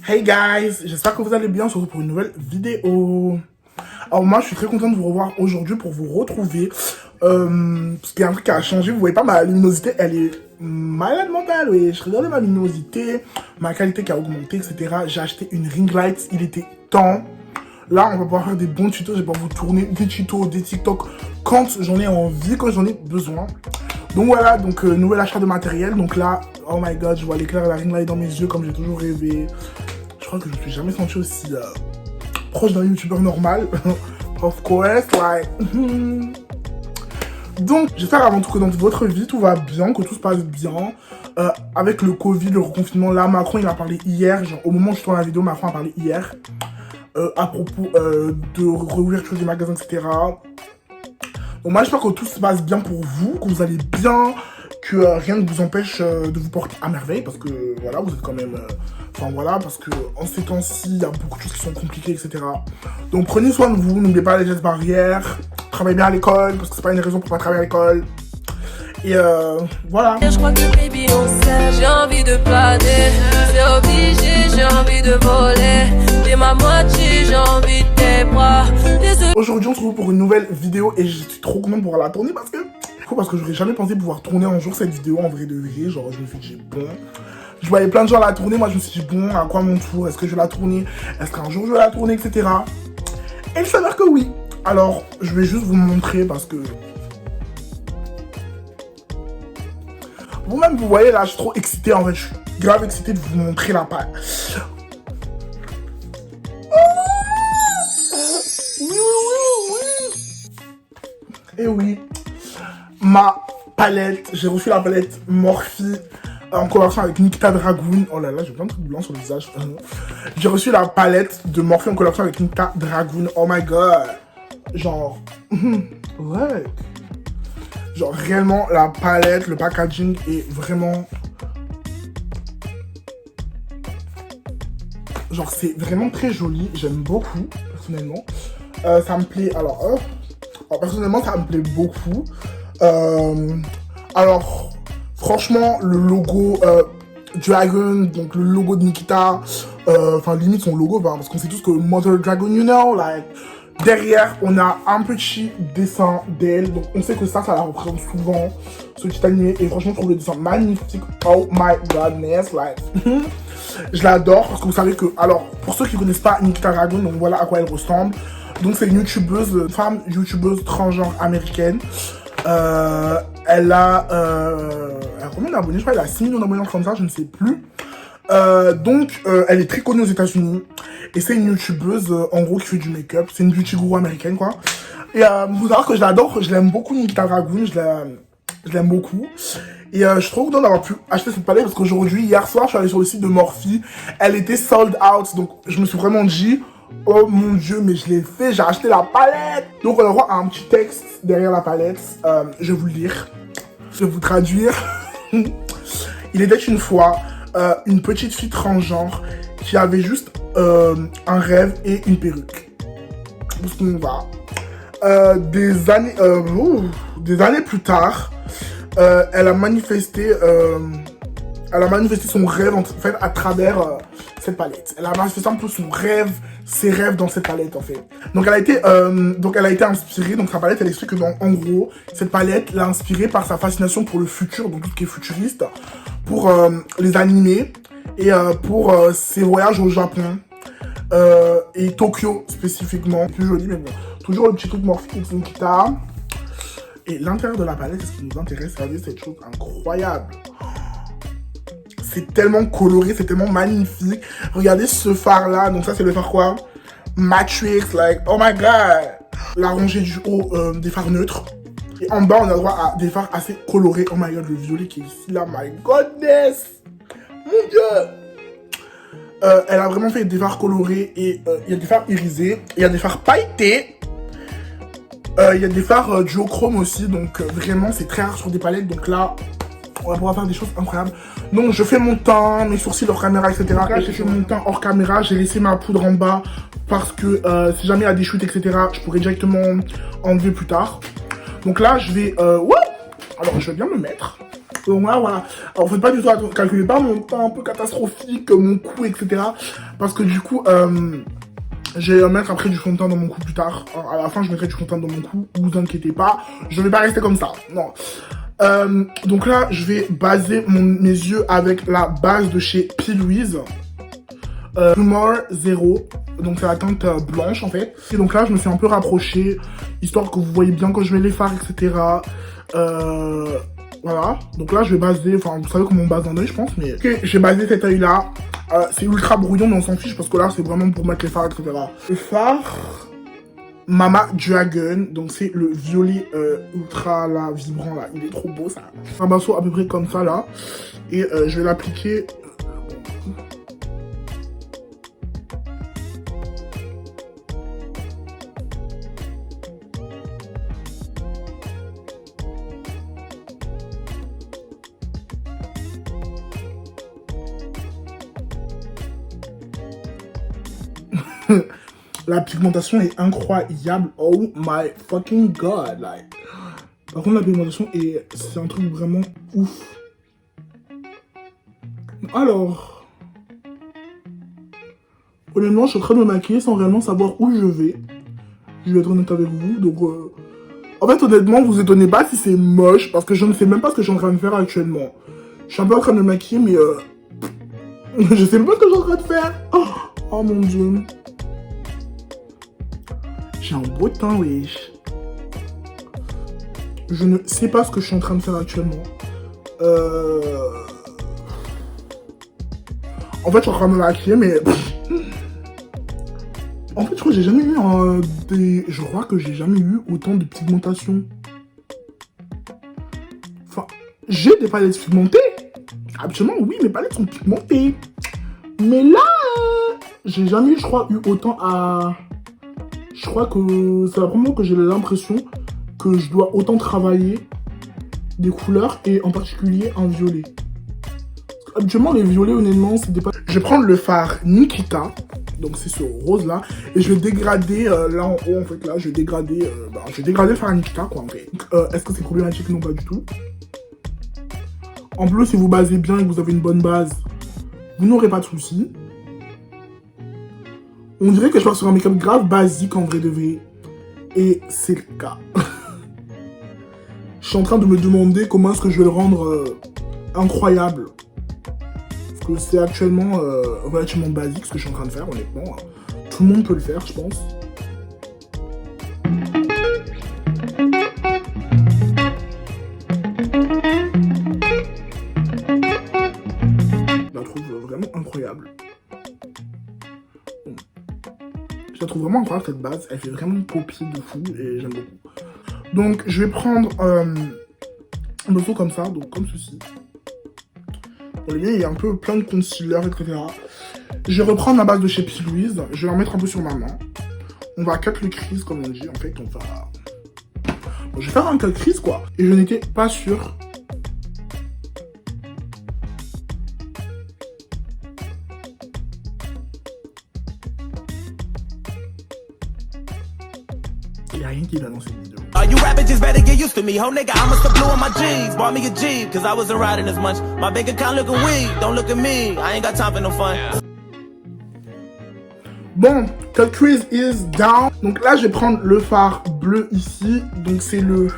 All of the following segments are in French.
Hey guys, j'espère que vous allez bien, on se retrouve pour une nouvelle vidéo. Alors moi je suis très contente de vous revoir aujourd'hui pour vous retrouver. Parce qu'il y a un truc qui a changé, vous voyez pas ma luminosité, elle est malade mentale, oui. Je regardais ma luminosité, ma qualité qui a augmenté, etc. J'ai acheté une ring light, il était temps. Là on va pouvoir faire des bons tutos, je vais pouvoir vous tourner des tutos, des TikTok quand j'en ai envie, quand j'en ai besoin. Donc voilà, donc nouvel achat de matériel. Donc là, oh my god, je vois l'éclair de la ring light dans mes yeux comme j'ai toujours rêvé. Je crois que je me suis jamais senti aussi proche d'un youtubeur normal. Of course, like. Donc, j'espère avant tout que dans votre vie, tout va bien, que tout se passe bien. Avec le Covid, le reconfinement, là, Macron, il a parlé hier. Genre, au moment où je tourne la vidéo, Macron a parlé hier. À propos de réouverture des magasins, etc. Donc moi, j'espère que tout se passe bien pour vous, que vous allez bien, que rien ne vous empêche de vous porter à merveille, parce que voilà, vous êtes quand même... Enfin voilà, parce que en ces temps-ci, il y a beaucoup de choses qui sont compliquées, etc. Donc prenez soin de vous, n'oubliez pas les gestes barrières, travaillez bien à l'école, parce que c'est pas une raison pour pas travailler à l'école. Et voilà. Je crois que baby on s'aime, j'ai envie de planer, c'est obligé, j'ai envie de voler, t'es ma moitié, j'ai envie de tes bras. Aujourd'hui on se retrouve pour une nouvelle vidéo et je suis trop contente de pouvoir la tourner parce que j'aurais jamais pensé pouvoir tourner un jour cette vidéo en vrai de vrai, genre je me suis dit bon... Je voyais plein de gens la tourner, moi je me suis dit bon, à quoi mon tour, est-ce que je vais la tourner, est-ce qu'un jour je vais la tourner, etc. Et il s'avère que oui. Alors, je vais juste vous montrer parce que... Vous-même, vous voyez là, je suis trop excitée en fait, je suis grave excitée de vous montrer la palette. Et oui, ma palette, j'ai reçu la palette Morphe en collaboration avec Nikita Dragun. Oh là là, j'ai plein de trucs blancs sur le visage. J'ai reçu la palette de Morphe en collaboration avec Nikita Dragun. Oh my god. Genre, ouais. Genre réellement, la palette, le packaging est vraiment... Genre c'est vraiment très joli. J'aime beaucoup, personnellement. Ça me plaît, alors personnellement, ça me plaît beaucoup. Alors... Franchement, le logo Dragon, donc le logo de Nikita, enfin limite son logo, parce qu'on sait tous que Mother Dragon, you know, like, derrière, on a un petit dessin d'elle, donc on sait que ça la représente souvent, ce petit animé, et franchement, je trouve le dessin magnifique, oh my godness, like, je l'adore, parce que vous savez que, alors, pour ceux qui ne connaissent pas Nikita Dragon, donc voilà à quoi elle ressemble, donc c'est une youtubeuse, femme youtubeuse transgenre américaine. Elle a combien d'abonnés? Je crois qu'elle a 6 millions d'abonnés comme ça, je ne sais plus. Donc, elle est très connue aux États-Unis. Et c'est une youtubeuse, en gros, qui fait du make-up. C'est une beauty guru américaine, quoi. Et vous savez que je l'adore, je l'aime beaucoup, Nikita Dragun, je l'aime beaucoup. Et je suis trop content d'avoir pu acheter cette palette parce qu'aujourd'hui, hier soir, je suis allée sur le site de Morphe. Elle était sold out, donc je me suis vraiment dit... Oh mon dieu, mais je l'ai fait, j'ai acheté la palette. Donc on aura un petit texte derrière la palette. Je vais vous le lire. Je vais vous traduire. Il était une fois une petite fille transgenre qui avait juste un rêve et une perruque. Où est-ce qu'on va des années plus tard, elle a manifesté son rêve en fait à travers cette palette. Elle a manifesté un peu son rêve, ses rêves dans cette palette en fait. Donc elle a été inspirée, donc sa palette elle explique que en gros, cette palette l'a inspirée par sa fascination pour le futur, donc tout ce qui est futuriste, pour les animés et pour ses voyages au Japon et Tokyo spécifiquement. Plus joli mais bon, toujours le petit truc morphique Nikita. Et l'intérieur de la palette, c'est ce qui nous intéresse, regardez cette chose incroyable. C'est tellement coloré, c'est tellement magnifique. Regardez ce phare là, donc ça c'est le phare quoi? Matrix, like, oh my god. La rangée du haut des phares neutres. Et en bas on a droit à des phares assez colorés. Oh my god, le violet qui est ici là, my godness. Mon dieu. Elle a vraiment fait des phares colorés et il y a des phares irisés. Il y a des phares pailletés. Il y a des phares duochrome aussi, donc vraiment c'est très rare sur des palettes, donc là on va pouvoir faire des choses incroyables. Donc je fais mon teint, mes sourcils hors caméra, etc. Là j'ai fait mon teint hors caméra, j'ai laissé ma poudre en bas parce que si jamais il y a des chutes, etc. je pourrais directement enlever plus tard. Donc là je vais, alors je vais bien me mettre. Donc voilà. Alors faites pas du tout, calculez pas mon temps un peu catastrophique, mon coût, etc. Parce que du coup, je vais mettre après du fond de teint dans mon cou plus tard. Alors, à la fin, je mettrai du fond de teint dans mon cou. Vous inquiétez pas, je vais pas rester comme ça. Non. Donc là, je vais baser mes yeux avec la base de chez P. Louise. Humor 0. Donc c'est la teinte blanche en fait. Et donc là, je me suis un peu rapproché, histoire que vous voyez bien quand je mets les fards, etc. Voilà. Donc là, je vais baser, enfin, vous savez comment on base un œil, je pense, mais... Ok, j'ai basé cet œil-là. C'est ultra brouillon, mais on s'en fiche, parce que là, c'est vraiment pour mettre les fards, etc. Le phare... Mama Dragon, donc c'est le violet ultra là, vibrant là, il est trop beau ça. Un pinceau à peu près comme ça là, et je vais l'appliquer. La pigmentation est incroyable. Oh my fucking god. Like. Par contre, la pigmentation, c'est un truc vraiment ouf. Alors, honnêtement, je suis en train de me maquiller sans réellement savoir où je vais. Je vais être honnête avec vous. Donc, en fait, honnêtement, vous étonnez pas si c'est moche, parce que je ne sais même pas ce que je suis en train de faire actuellement. Je suis un peu en train de me maquiller, mais je sais même pas ce que je suis en train de faire. Oh mon dieu. J'ai un beau teint, wesh. Je ne sais pas ce que je suis en train de faire actuellement. En fait, je suis en train de me maquiller, mais... En fait, je crois que j'ai jamais eu Je crois que j'ai jamais eu autant de pigmentation. Enfin, j'ai des palettes pigmentées. Absolument, oui, mes palettes sont pigmentées. Mais là, j'ai jamais, je crois, eu autant à... Je crois que c'est la première fois que j'ai l'impression que je dois autant travailler des couleurs et en particulier un violet. Habituellement, les violets, honnêtement, c'est des... Je vais prendre le fard Nikita, donc c'est ce rose là, et je vais dégrader là en haut en fait là, je vais dégrader le fard Nikita quoi en fait. Est-ce que c'est problématique? Non, pas du tout. En plus, si vous basez bien et que vous avez une bonne base, vous n'aurez pas de soucis. On dirait que je pars sur un make-up grave basique en vrai de vrai. Et c'est le cas. Je suis en train de me demander comment est-ce que je vais le rendre incroyable. Parce que c'est actuellement relativement basique ce que je suis en train de faire, honnêtement. Tout le monde peut le faire, je pense. Je la trouve vraiment incroyable. Je la trouve vraiment incroyable cette base, elle fait vraiment poppy de fou et j'aime beaucoup. Donc je vais prendre un morceau comme ça, donc comme ceci. Bon, le mien il y a un peu plein de concealer, etc. Je vais reprendre ma base de chez P. Louise, je vais en mettre un peu sur ma main. On va cut le crease comme on dit, en fait on va... Bon, je vais faire un cut crease quoi. Et je n'étais pas sûr. Il n'y a rien qui va dans cette vidéo. You rapping just better get used to me, ho nigga. I must have blew on my jeans, bought me a Jeep, cause I wasn't riding as much. My bank account looking weak, don't look at me. I ain't got time for no fun. Bon, cut crease is down. Donc là, je vais prendre le fard bleu ici. Donc c'est le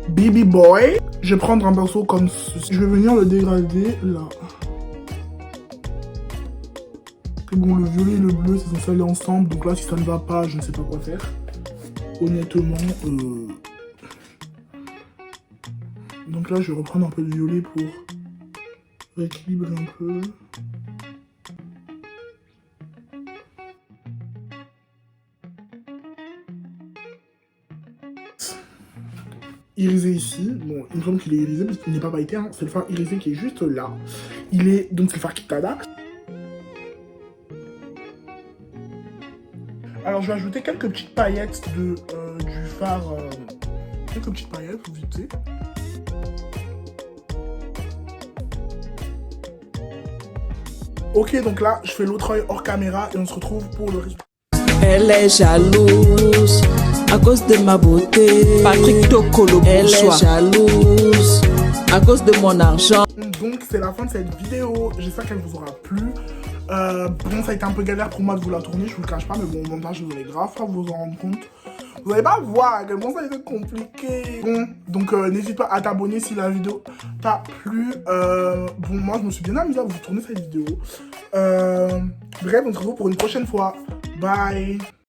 Baby Boy. Je vais prendre un pinceau comme ceci. Je vais venir le dégrader là. Bon, le violet et le bleu, c'est censé aller ensemble. Donc là, si ça ne va pas, je ne sais pas quoi faire. Honnêtement, donc là je vais reprendre un peu de violet pour rééquilibrer un peu. Irisé ici, bon il me semble qu'il est irisé parce qu'il n'est pas pailleté, hein. C'est le fard irisé qui est juste là. Donc c'est le fard Kitada. Alors je vais ajouter quelques petites paillettes du fard, quelques petites paillettes, vite fait. Ok, donc là je fais l'autre œil hors caméra et on se retrouve pour le résultat. Elle est jalouse à cause de ma beauté. Patrick Tokolo, elle est jalouse à cause de mon argent. Donc c'est la fin de cette vidéo, j'espère qu'elle vous aura plu. Bon, ça a été un peu galère pour moi de vous la tourner, je vous le cache pas, mais bon, en même temps, je voulais grave pas vous en rendre compte. Vous n'allez pas voir à quel point ça a été compliqué. Bon, donc n'hésite pas à t'abonner si la vidéo t'a plu. Bon, moi, je me suis bien amusé à vous tourner cette vidéo. Bref, on se retrouve pour une prochaine fois. Bye.